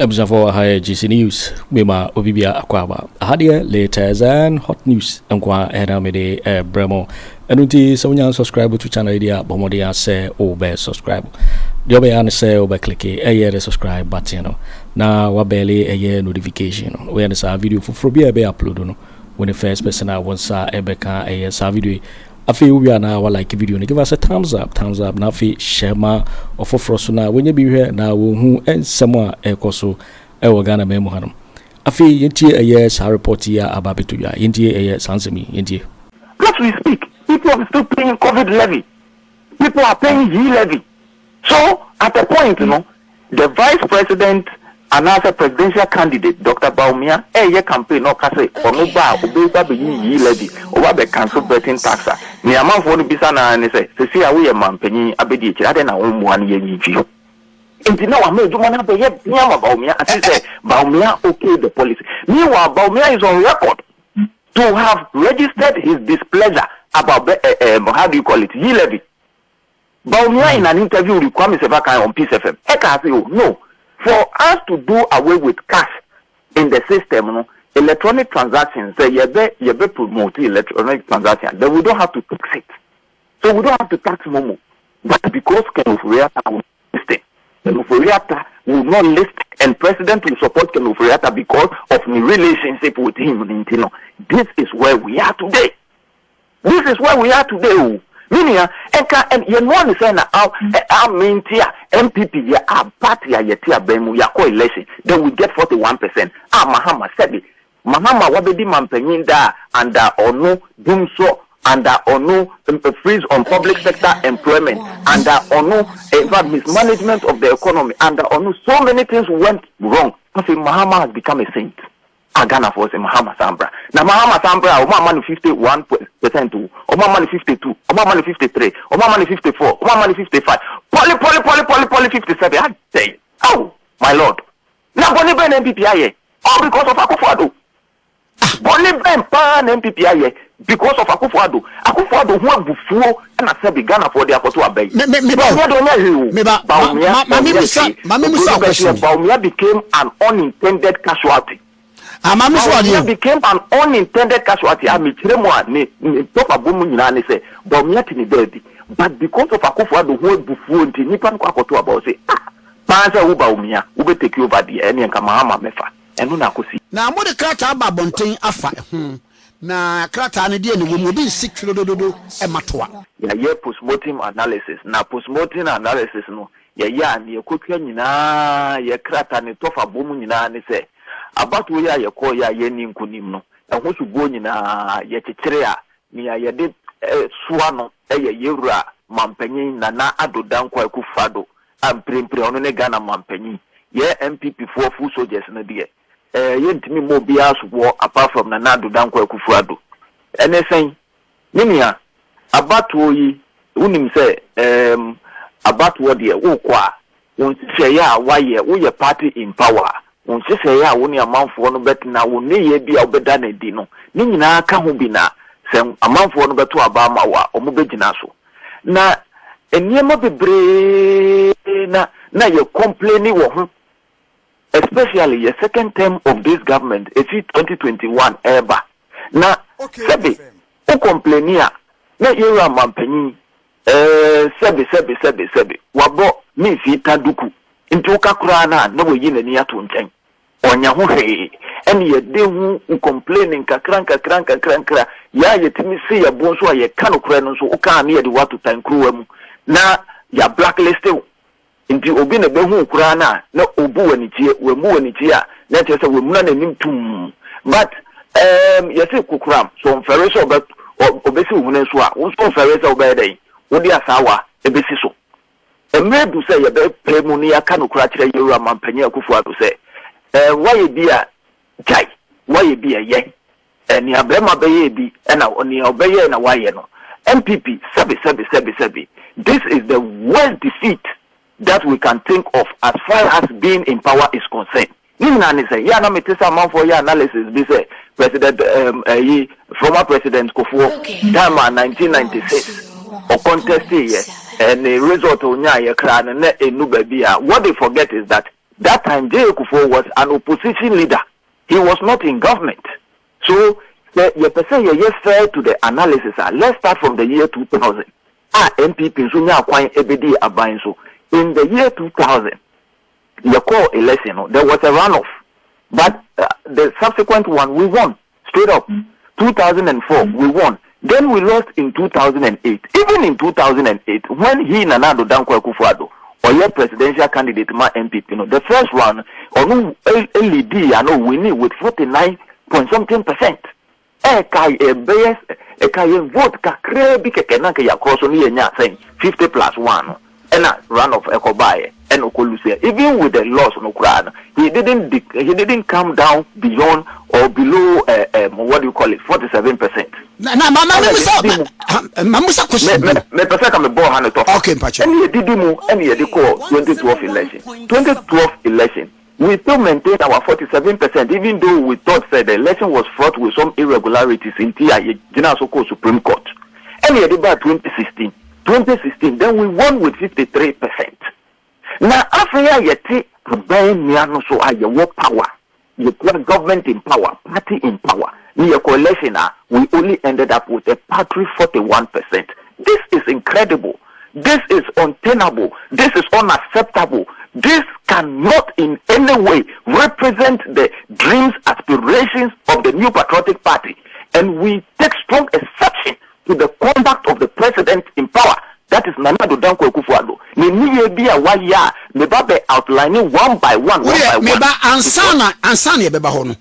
Ebzavo high GC News, Bema Obibia Aquaba. Hadia latest and hot news. Amqua Eramede Bremo. Anuti Sonya subscribe to channel idea, Bomodia say obe subscribe. The obe say obe click a subscribe button. Now wabele a year notification. We understand video for Frobia be upload when the first person I want sa ebeka a sa video. Afi we are now like video give us a thumbs up now fi share ma ofoforo so na when you be here na wo hu ensema ekoso e wo Ghana memo hanom afi yenti yes report here about betu ya yenti sansemi yenti. As we speak, people are still paying COVID levy, people are paying ye levy. So at a point, the vice president and as a presidential candidate, Dr. Bawumia, campaign no kase ono ba obeza be yi levy over be cancel betting tax. Ni amanfo no bisa na ne se se sia we mampanyin abedi ekira de na wonmu an ye nyifi. Enti na wa me djuma na be ye niam Bawumia ati say Bawumia okay the policy. Meanwhile, Bawumia is on record to have registered his displeasure about how do you call it, ye levy. Bawumia in an interview with Kwame Sevakan on Peace FM, Eka say no. For us to do away with cash in the system, electronic transactions, say you be promote electronic transactions, then we don't have to tax it. So we don't have to tax Momo. But because Kenufuriata will list it, Kenufuriata will not list, and President will support Kenufuriata because of the relationship with him. This is where we are today. This is where we are today. Meaning, and you know, our main tier, NPP, ya our party, ya tier, Bemu, ya coalition, then we get 41%. Mahama said it. Mahama, wabedi mampenyinda, and ono, dumso, and ono, freeze on public sector employment, and ono, in fact, mismanagement of the economy, and ono, so many things went wrong. I think Mahama has become a saint. Ghana for Mahama Sambra. Now Mahama Sambra, Oma money 51% to Oma money 52, Oma money 53, Oma money 54, Oma money 55, poly 57. I say, oh my lord. Now Bonnie Ben NPP all because of Akufo Addo. Bonnie Ben pan NPP because of Akufo Addo. Akufo Addo who bufuo and I said Ghana for the Akoto Abey. Bawumia became an unintended casualty. Bawumia became an unintended casualty. I mean, but because of Akufo Addo who buffo nti nipa nko akoto about say panza wo Bawumia wo be take over the ene nka Mahama mefa eno na akosi na mo de krata aba bonten afa na krata ne de ne wo bi sikiro dododo e matoa ya ye postmortem analysis na postmortem analysis no ya ne ekotwa nyina ye krata ne tofa bomu nyina ne se abato ya ye ko ya ye ni nkunim no ehwo sugo nyina ye kyekere a ni ya ye de suwa no ye yewura mampanyin na adodan Kwaku Addo amprempre ono ne Ghana mampanyin ye NPP for full soldiers na de ye ntimi mo bia so apart from na adodan Kwaku Addo ene sen ninia abato yi unim se abato de wo kwa won se ya waye wo ye party in power won se ya wo ni amanfo no betina wo ne ye bia obeda na di no ni nyina ka ho bi na sem amanfo no beto aba ma wa omo begina so na eniema bebre na ye complaining wo ho especially the second term of this government it's 2021 eba na sebi o complainia na yera mampanyi sebi wabo mi fi taduku nti ukakura na wo yi nani ato nchen onya ho he ene ye de hu complaining kakran ya yetimi se ya bonso aye kanokura no so uka na ye de watu tankruwa mu na ya blacklisted nti obi na behu kura na obu wanitie wemu wanitie a na tese wemu na nanim tum but yesi kukuram so mfere so obesi wunu so a wo so mfere so obedai wodi asawa ebesi so emedu se ye be premu ni aka no kura kire yewura mampanya Akufo Addo se waye bia jai waye bia ye ni abrema be ye bi na oni obeye na waye no NPP sebi this is the worst defeat that we can think of as far as being in power is concerned. Nimna say ya na metesa man for your analysis be say president former president Kofo time 1996 or contest here and the result onya ye kra na enu ba bia what they forget is that That time, J. Akufo was an opposition leader. He was not in government. So, you person you fair to the analysis. Let's start from the year 2000. NPP in the year 2000, the core election, there was a runoff. But the subsequent one, we won. Straight up. 2004, we won. Then we lost in 2008. Even in 2008, when he Nanado Danko Akufo Addo, or your presidential candidate, my NPP, the first one, LED, I know we need with 49 point something %. Vote ka krebi kekenanke ya crosso ni enya saying 50 plus 1 and a run of ekobaye and okolusia. Even with the loss no crowd, he didn't come down beyond or below what do you call it 47%. Mamusa question. Me pesa me ball hand talk. Okay, Pacha. And he did 2012 election. 2012 election. We still maintain our 47%, even though we thought that the election was fraught with some irregularities in General Soko Supreme Court. And we did about 2016. 2016, then we won with 53%. Now, after you take a ban, so I work power. You put government in power, party in power. In your coalition, we only ended up with a paltry 41%. This is incredible. This is untenable. This is unacceptable. This cannot in any way represent the dreams, aspirations of the New Patriotic Party. And we take strong exception to the conduct of the president in power. That is Mahamadu Akufo Addo. Me be outlining one by one. Meba ansana beba hono.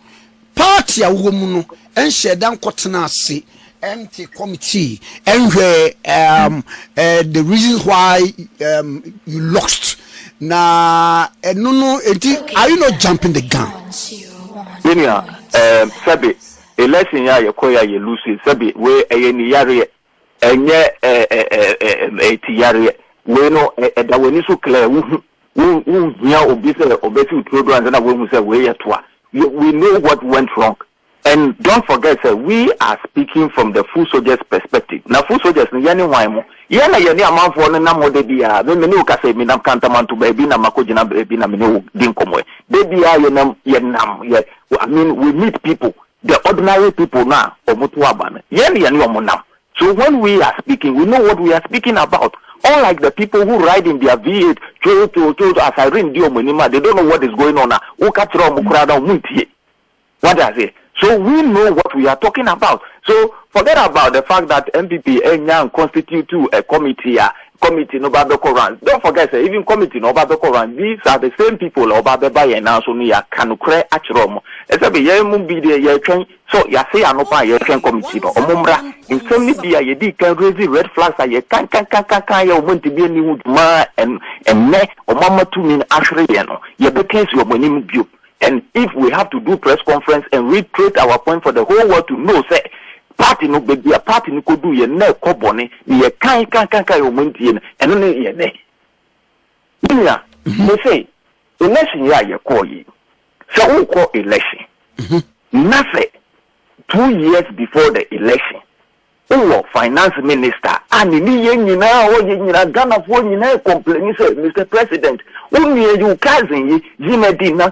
Party a womuno en shedan kotena ase empty committee and the reasons why you lost. Na no are you not jumping the gun? Sabi election ya yekoya ye lose sabi we ni yare enye ti yare we no da we ni so clear wu hia obi se obeti Tróuble and na we mu say we yetoa. We know what went wrong. And don't forget, sir, we are speaking from the full soldiers' perspective. Now, full soldiers, yani waimo. Yana yani amount for na mo de dia. Me no ka say me nam kantaman to baby na makoji na baby na me no din komwe. Baby yenam. I mean, we meet people, the ordinary people now. Omutu abana. Yani omonam. So when we are speaking, we know what we are speaking about. Unlike the people who ride in their V8, asare ndio mwenima, they don't know what is going on. Ukatro mukrada muntie. What does it? So we know what we are talking about. So forget about the fact that NPP constitute a committee no babeko run. Don't forget, sir, even committee no babeko run. These are the same people or babeba na so ni kanukre achrom. Esabe ye mumbi de ye twen so ya say anopa ye twen committee no omumra in some ni bia ye di can raise red flags ye kan ye omonti bi ni huduma and me omama tu min ashre ye no ye be case your monim bio. And if we have to do press conference and reiterate our point for the whole world to know, say, party no be a party no could do ye ne kobone, ye kan yo munti and only ye ne. Yeah, they say, election ya ye call ye. So who call election? Nothing. 2 years before the election. Oh, finance minister, and Ghana for complain, Mr. President, only you cousin Jimedina,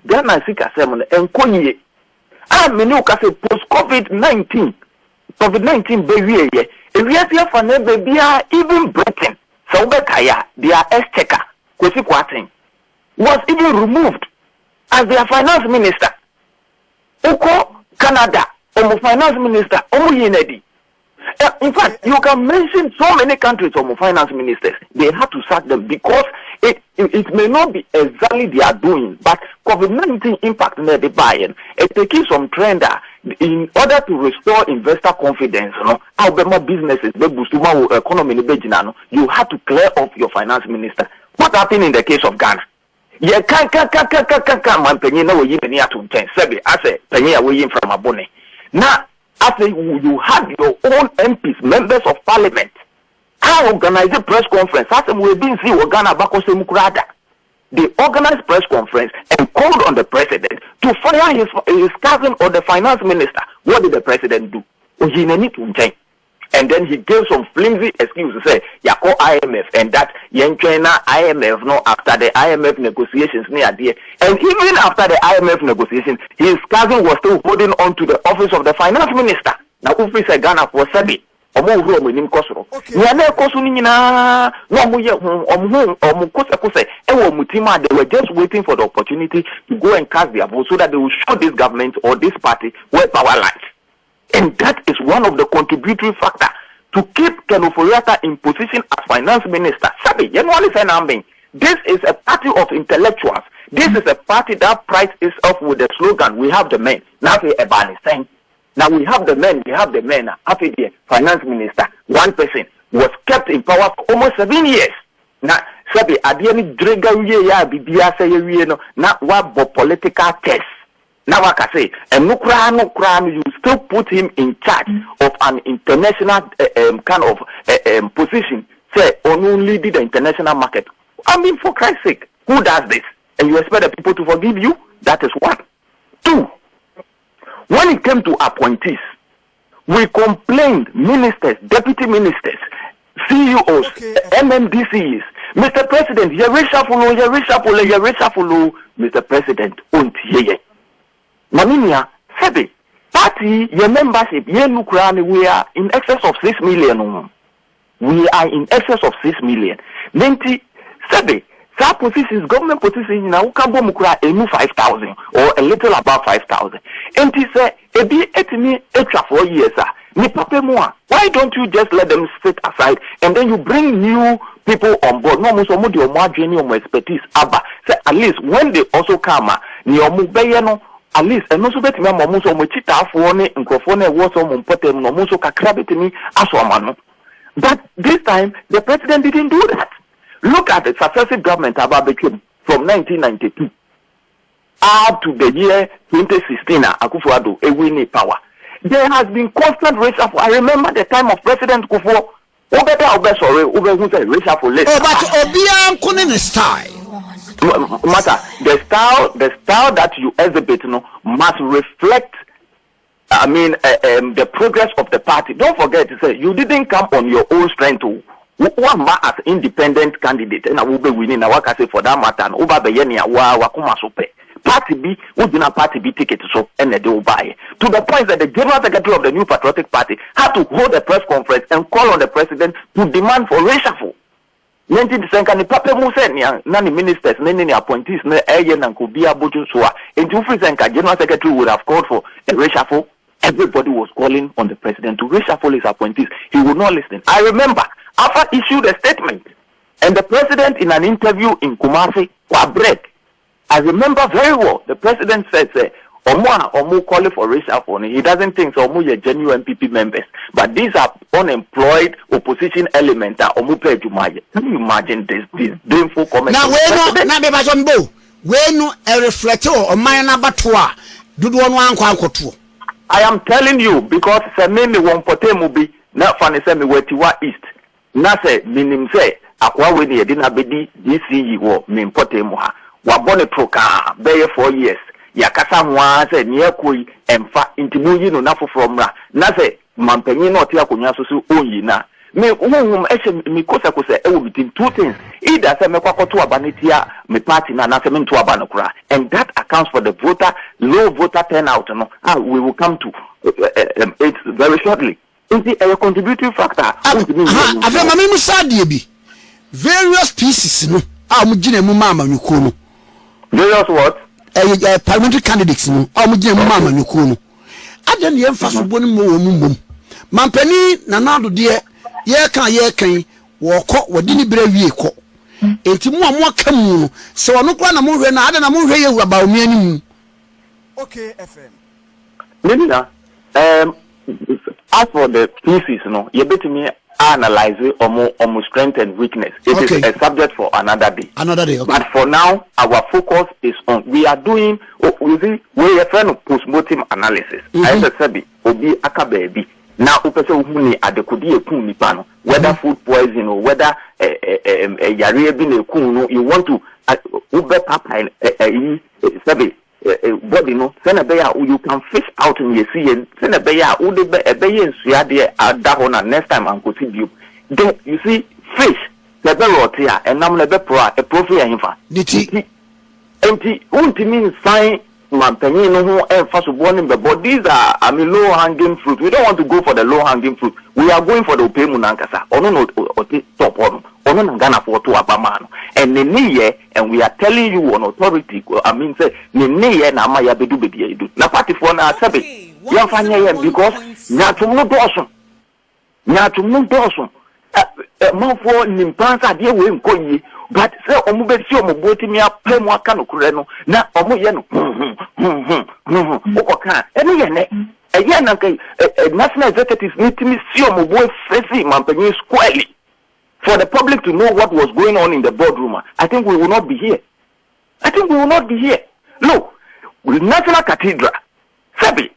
Ghana Sika Seven, and Konye. I mean, you can say post COVID-19, baby, if we are here for baby, even Britain, so Bekaya, their exchequer, Kweku Annan, was even removed as their finance minister. Oko Canada. Finance minister, in fact, you can mention so many countries finance ministers. They have to sack them because it may not be exactly their doing, but COVID-19 impact may be buying. It takes some trend in order to restore investor confidence. Our businesses, the economy, you have to clear off your finance minister. What happened in the case of Ghana? Yeah, man, penny no we even near to 10. Sebi, I say penny away from Abone. Now, after you have your own MPs, members of parliament, I organize a press conference. As we've been seeing Ghana Bakose Mukrada. They organized press conference and called on the president to fire his cousin or the finance minister. What did the president do? And then he gave some flimsy excuse to say, Yako IMF, and that China IMF, no, after the IMF negotiations near there. And even after the IMF negotiations, his cousin was still holding on to the office of the finance minister. Now, Ufi said Ghana for Sebi. Okay. They were just waiting for the opportunity to go and cast their vote so that they will show this government or this party where power lies. And that is one of the contributory factors to keep Ken Ofori-Atta in position as finance minister. This is a party of intellectuals. This is a party that prides itself with the slogan, we have the men. Now we have the men, After the finance minister, one person was kept in power for almost 7 years. Now, Sabi, at the end, now what political test. Now I can say, and no crime, you still put him in charge of an international kind of position. Say, only the international market. I mean, for Christ's sake, who does this? And you expect the people to forgive you? That is one. Two, when it came to appointees, we complained, ministers, deputy ministers, CEOs, MMDCs, Mr. President, Mr. President, Maminia, Sabi, party, your membership, we are in excess of 6 million. We are in excess of 6 million. Nenti, Sabi, that positions, government positions now can be 5,000 or a little above 5,000. And he said, extra 4 years, why don't you just let them sit aside and then you bring new people on board? No, more expertise. Say at least when they also come, at least and also bet me so muchita for ne microphone was on potem no muso kakrabetimi aswamano. But this time the president didn't do that. Look at the successive government about between from 1992 up to the year 2016. Akufo Addo winning power. There has been constant reshuffle. I remember the time of President Akufo. Matter the style that you exhibit, must reflect. I mean, the progress of the party. Don't forget to say you didn't come on your own strength. One as independent candidate, and I will be winning. I work for that matter. And over the year, wakuma sope. Party B would be a party B ticket so and they will buy to the point that the general secretary of the New Patriotic Party had to hold a press conference and call on the president to demand for reshuffle. 19 can the papa mu said nani ministers nani appointees na eye na nkobia bojo so a into Frisenka general secretary would have called for a reshuffle. Everybody was calling on the president to reshuffle his appointees. He would not listen. I remember after issued a statement and the president in an interview in Kumasi Kwabrek, I remember very well the president said Omu calling for reshuffle. He doesn't think so. Omu are genuine NPP members, but these are unemployed opposition elements. Omu pay to margin. Can you imagine this painful comment? Now I am telling you because Sememi won't put him be not funny. Semi Wetiwa East. Nase minim say akwa weni edina bedi DCE wo mimpote muha. Wabone proka beye 4 years. Yakasa mwa se nyekoi emfa intimu yino nafu from ra. Nase mampenyi no tia kunya susu onyi na. Me eshe mikosa kuse ewo between two things. Either se mekwa kotu abanitia me party na nase mentu abanokura. And that accounts for the low voter turnout. No, we will come to it very shortly. It's a contributing factor. Various pieces, no. Various what? Parliamentary candidates, no. I don't hear fast one more. Mampeni, Nanado dear, ye can walk up what didn't brave ye call. It's more come, so I'm not going to move and I don't know here about me. Okay, FM. Linda, as for the pieces, you bet me analyze it on strength and weakness. It is a subject for another day. Okay. But for now, our focus is on we are doing. We are trying to post-mortem analysis. I said, Obi Akabebi. Now, whether food poison or whether you want to everybody know, send a bear you can fish out in your sea and send a bear who the bear and Suadia at Dahona next time and continue. Then you see fish, the bear and I'm the bear a prophet and infa. Empty won't mean sign Mampenino and first warning, but these are low hanging fruit. We don't want to go for the low hanging fruit. We are going for the Opemunankasa, or no, or top on, or no, Ghana for to Abamano. And the and we are telling you on authority, say, Nene and Amaya Bedu Bediatuo. Na party for na Sabi, Yafanya, because Nyatumu Dawson. Nyatumu Dawson. Mouthful Nimpansa, dear Wim Koyi. But say omubesi omuboti mi apem aka no kure no na omuye no okoka ene ye ne eye na kai national executives need to see omubo face mampanyi squarely for the public to know what was going on in the boardroom. I think we will not be here. Look, National Cathedral, Sabi,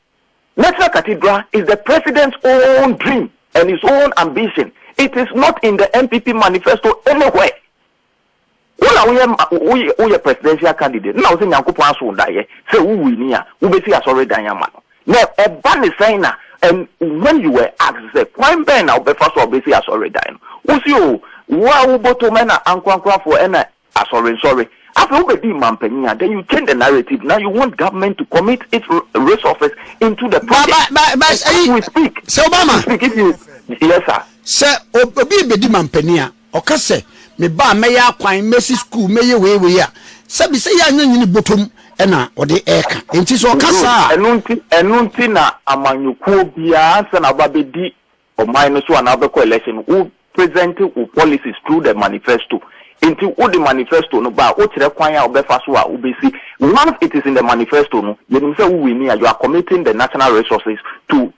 National Cathedral is the president's own dream and his own ambition. It is not in the NPP manifesto anywhere. We are presidential candidate. Now, saying Akufo Addo, say who we near, who be see asare danyama. Now, a ban is saying and when you were asked, say, why ben now be first or be see asare dan? Who see you? Why boto mena ankwa for ena asare sorry. After we be mampenya, then you change the narrative. Now you want government to commit its resources into the project. But we speak. So Obama, speak if you, yes sir. Sir, obi be di mampenya. Okase. Me ba me ya kwan mesi school me ye we ya sabi se ya nyanyini botom na ode eka enti so kasa enunti na amanyukuo bia se na ba bedi oman no so na be election who present policies through the manifesto enti wo the manifesto no ba o kire kwan ya obefa so a obesi once it is in the manifesto no you say who we need you are committing the national resources to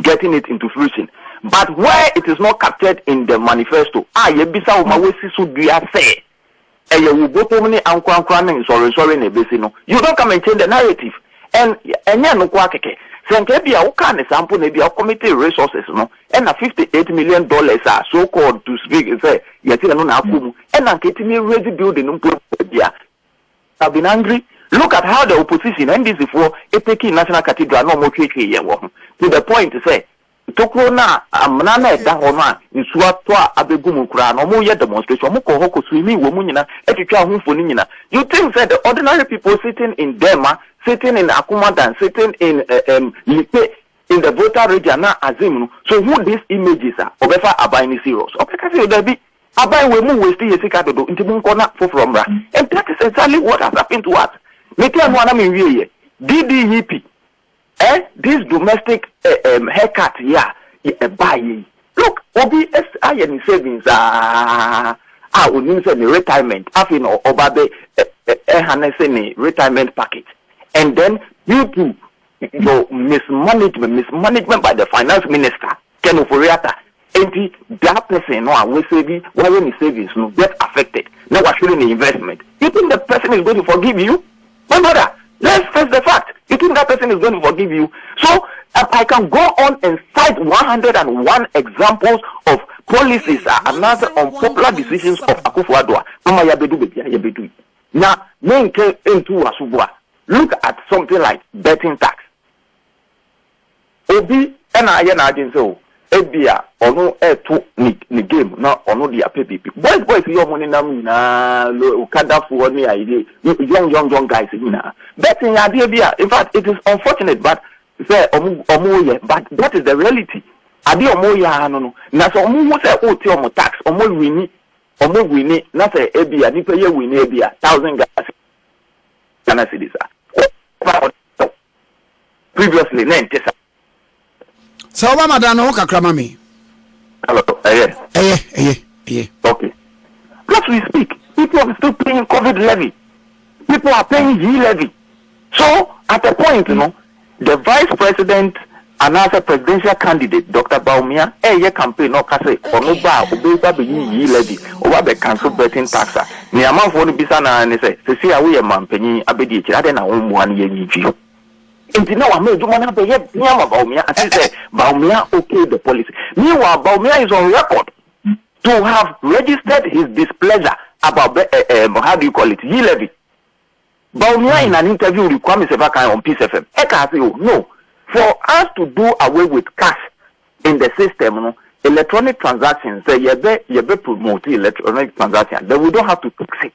getting it into fruition. But where it is not captured in the manifesto, yebisa umawesi sudia say, you don't come and change the narrative. And no kwakeke. Senkebia uka sample nebi committee resources no, and $58 million are so called to speak say yeti no na akumu and anketimi ready building I've been angry. Look at how the opposition and this before taking National Cathedral no more to the point to say Tokro na amnana eda homa nsuwa toa abegumu kura no mo ye demonstration mo ko hoko swimi wo mu nyina etwetwa ahunfo ni nyina. You think that the ordinary people sitting in Dema, sitting in Akumadan, sitting in Lipe in the voter region na azim, so who these images are obefa abai ni serious obeka say there be abai we mu waste yesika dodo nti mu nkona fofromra, and that is exactly what has happened to us. Meti anu ana me wiye DDEP this domestic haircut buy. Look, Obi SIN savings retirement, Afenyo Markins retirement package. And then due to your mismanagement by the finance minister, Kennedy Agyapong, and that person no savings no get affected. Now we're showing the investment. You think the person is going to forgive you? My brother, let's face the fact. You think that person is going to forgive you? So I can go on and cite 101 examples of policies and other unpopular decisions of Akufo Addo. Now, look at something like betting tax. Obi and I so Ebia or no to the game now or no the PPP. Boys, your money na kada for any idea. Young guys betting idea. In fact, it is unfortunate, but say but that is the reality. Adi omoya no. Na so omo say o ti omo tax omo wini na say Ebia ni pay wini Ebia 1,000 Ghana cedis. Previously 90. So Obama dano ho kakrama me. Hello. Okay. As we speak, people are still paying COVID levy. People are paying G levy. So at a point, the vice president and as a presidential candidate, Dr. Bawumia, campaign no kase onoba obeba be G levy, oba be cancel betting tax. Ni amanfo no bisa na ne say, "Sesi a we ye mampanyi abedi ekyira de na wo mu an ye nyi." And now I'm going to Bawumia and say Bawumia okay the policy. Meanwhile, Bawumia is on record to have registered his displeasure about how do you call it? Levy. Bawumia in an interview with Kwame Sevakan on Peace FM. Eka say, no, for us to do away with cash in the system, you know, electronic transactions, say you be promote electronic transactions, then we don't have to tax it.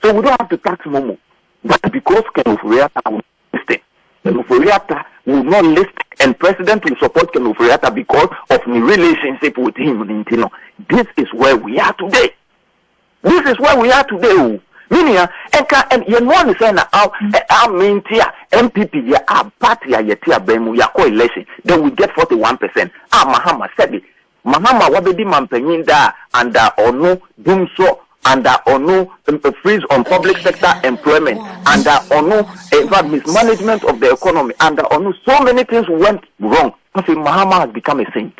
So we don't have to tax Momo. But because Kenufuriata will list it, Kenufuriata will not list, and President will support Kenufuriata because of the relationship with him. You know, this is where we are today. This is where we are today. Meaning, and you know, our main tier, NPP, our party, our tier, Bemu, your coalition, then we get 41%. Mahama said it. Mahama, wabedi mampenyinda, and ono, doom so, and ono, freeze on public sector employment, and ono, mismanagement of the economy, and ono, so many things went wrong. I say Mahama has become a saint.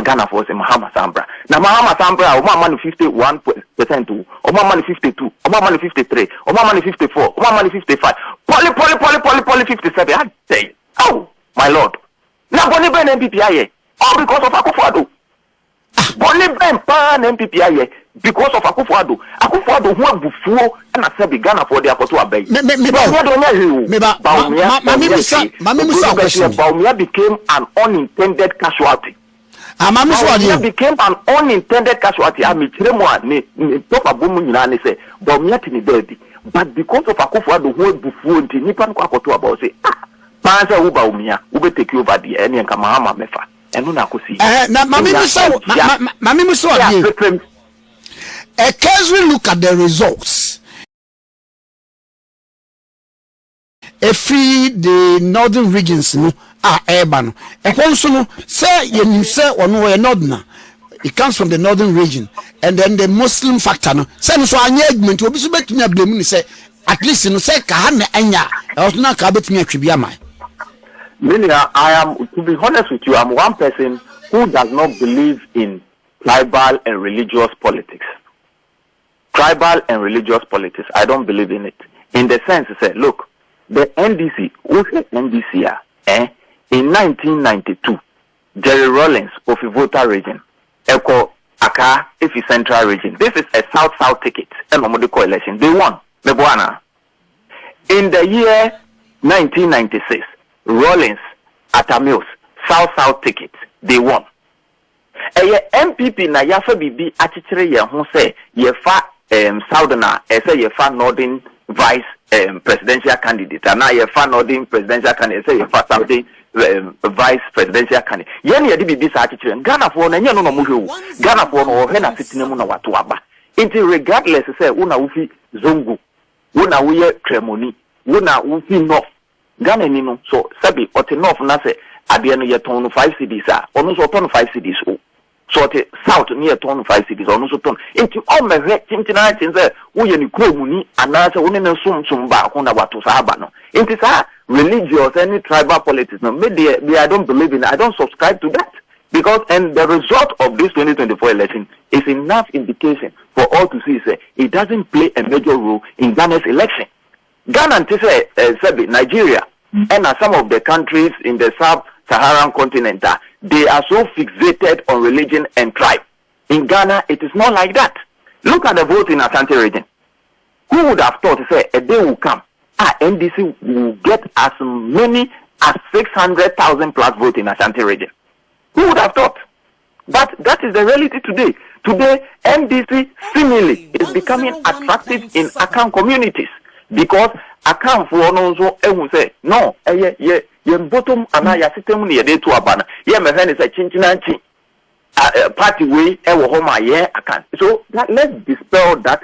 Ghana for Mahama Sambra. Now Mahama Sambra, Oma money 51%, Oma money 52, Oma money 53, Oma money 54, Oma money 55, poly 57. I say, oh my lord. Now Bonnie Ben NPP all because of Akufo Addo. Bonnie Ben Pan NPP because of Akufo Addo. Akufo Addo who before and I said Ghana for their photo abay. Bawumia became an unintended casualty. Bawumia became an unintended casualty. I mean, but because of Akufo Addo who before Nipan Kwakoto about say, Panza Bawumia, who take you over the end and Mahama Mefa. And no see. A casual look at the results. Every the northern regions are urban. And also, say you say or no a northerner. It comes from the northern region, and then the Muslim factor. No, say so an argument will be so back to me. Blame say at least you say kahane anya. I was not kabet me attribute. Minia, I am, to be honest with you, I'm one person who does not believe in tribal and religious politics. Tribal and religious politics, I don't believe in it. In the sense, say, look, the NDC, who's the NDC, in 1992, Jerry Rawlings of Ivota region, Eko Aka, Ifi Central region. This is a South-South ticket, and Mahamadu coalition. They won. Mebuana. In the year 1996, Rawlings, Atamils, South-South ticket, they won. MPP na yafa bibi atchere ye ho say ye fa Southerner, say ye fa Northern Vice presidential candidate, and now ye fa Northern presidential candidate, say ye fa something Vice presidential candidate. Yen ye di bibi sa atchere Ghana for na no muhwe. Ghana for no he na sitinemu na watu aba. Inti regardless say una ufi Zongo, una uye Tremoni, una ufi North. Ghana ni no so sabi ote North na say ade no ye ton 5 cedis a ono so ton 5 cedis o so ote South ni ye ton 5 cedis ono so ton enti o mehwe tintina tinze wo ye ni kromu ni anase wo ne nsum ba ko na wato sa aba no enti sa religious any tribal politics no me I don't believe in, I don't subscribe to that, because and the result of this 2024 election is enough indication for all to see say it doesn't play a major role in Ghana's election. Ghana say Nigeria and some of the countries in the sub-Saharan continent, they are so fixated on religion and tribe. In Ghana, it is not like that. Look at the vote in Asante region. Who would have thought, say, a day will come, NDC will get as many as 600,000 plus votes in Asante region? Who would have thought? But that is the reality today. Today, NDC seemingly is becoming attractive in Akan communities, because Akan for also say no, ye bottom ana ya system ni ye de to abana. Ye me say chinchinanchi party way e wo homa ye Akan. So let's dispel that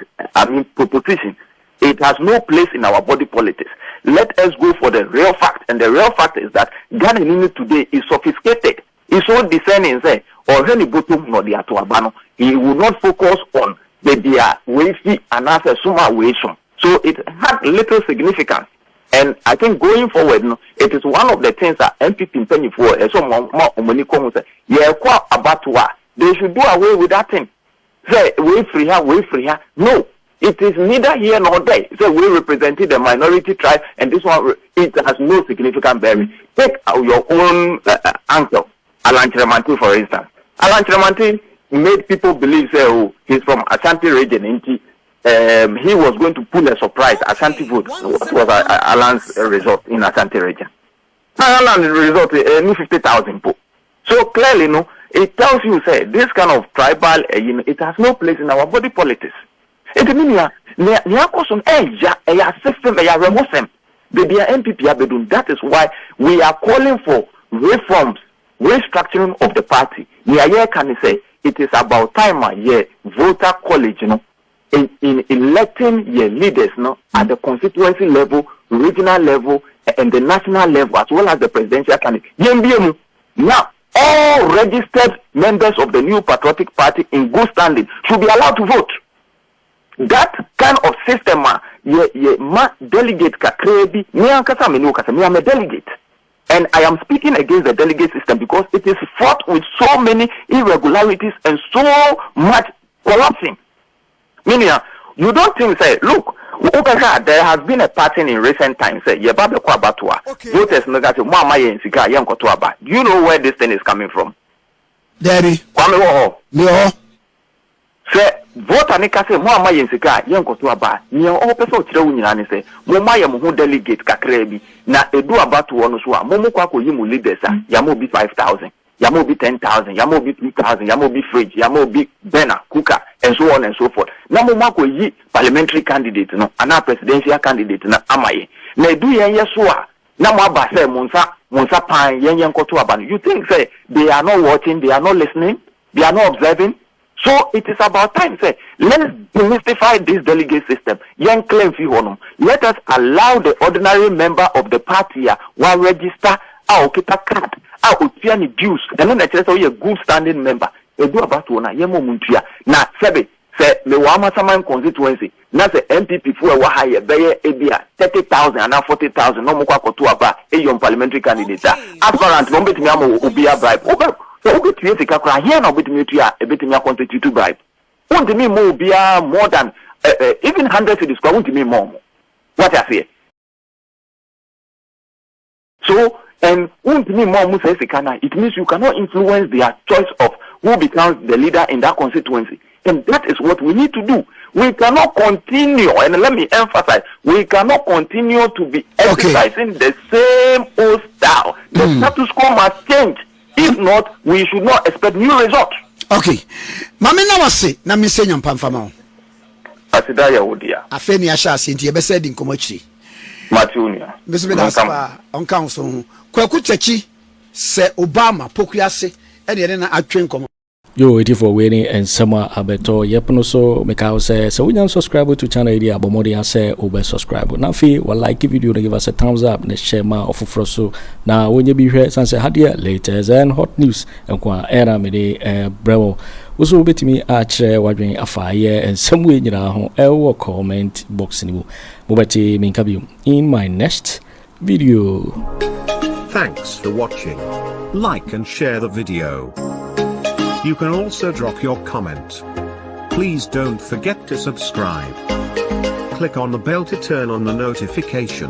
proposition. It has no place in our body politics. Let us go for the real fact, and the real fact is that Ghana today is sophisticated. He's so discerning, say, or any bottom no the ato abano. He will not focus on the dia wavy and answer suma wation. So it had little significance. And I think going forward, it is one of the things that NPP penny for so more they should do away with that thing. Say way free here. No, it is neither here nor there. So we represented the minority tribe, and this one it has no significant bearing. Take your own uncle, Alan Kyeremanteng, for instance. Alan Kyeremanteng made people believe, say, oh, he's from Asante region. he was going to pull a surprise Asante vote. What was Alan's result in Asante region? Alan's result 50,000 people. So clearly, no, it tells you say this kind of tribal, it has no place in our body politics. It means system, NPP. That is why we are calling for reforms, restructuring of the party. Can say it is about time voter college, in electing your leaders, at the constituency level, regional level, and the national level, as well as the presidential candidate. Now, all registered members of the new patriotic party in good standing should be allowed to vote. That kind of system, delegate kakrebi, me am a delegate. And I am speaking against the delegate system because it is fraught with so many irregularities and so much corruption. Meaning, you don't think, say, look, there has been a pattern in recent times, say, voters, do you know where this thing is coming from? Daddy. Say, voter nika say, Mama Yensika, Yankotuaba, Nian all person children say, Momaya Muhu delegate Kakrebi, na edu about to one swa, Momokwako Yimu leaders, Yamo be 5,000. Yamo be 10,000, Yamo be 3,000, Yamo be fridge, Yamo be banner, cooker, and so on and so forth. Namomako yi parliamentary candidate, no, and our presidential candidate, na amaye. Ne do yen yeswa, Namaba say, Monsa Pine, Yen Kotuaban. You think, say, they are not watching, they are not listening, they are not observing? So it is about time, say, let's demystify this delegate system. Young claim fee honum. Let us allow the ordinary member of the party one register our kita card. Our utiani dues, and then I tell you a good standing member. We do about one yemo muntia. Na sebe say me wama saman constituency. Na say NPP for a higher beye ebia 30,000 and 40,000 no mukwa kotuaba a young parliamentary candidate. Aspirant no bit me amo ubia bribe. So ubit me to kakra here no bit me to a bit me constitute bribe. Won't me more bia more than even 100 cities. Won't me more. What I say. So. And it means you cannot influence their choice of who becomes the leader in that constituency. And that is what we need to do. We cannot continue, and let me emphasize, we cannot continue to be exercising the same old style. The status quo must change. If not, we should not expect new results. Okay. Mami na wase, na misenya mpamfama. Asidaya Wodia. Afenyo Cháse inti yebese di nkomochi. Matunia. Besebe da spa on council. Kweku Chechi se Obama pokuase ene na atwen komo. Yo, it is for winning and summer abeto yepono so make say so we can subscribe to channel idea bomodi say obe subscribe. Now fi wa like video give us a thumbs up na share ma ofofro so na wonye bi hwe sanse hadia latest and hot news and kwa era me de bravo also betimi atchere wadwen afaye and some way nyina ho ewo comment box ni mu mobati minka bi in my next video. Thanks for watching. Like and share the video. You can also drop your comment. Please don't forget to subscribe. Click on the bell to turn on the notification.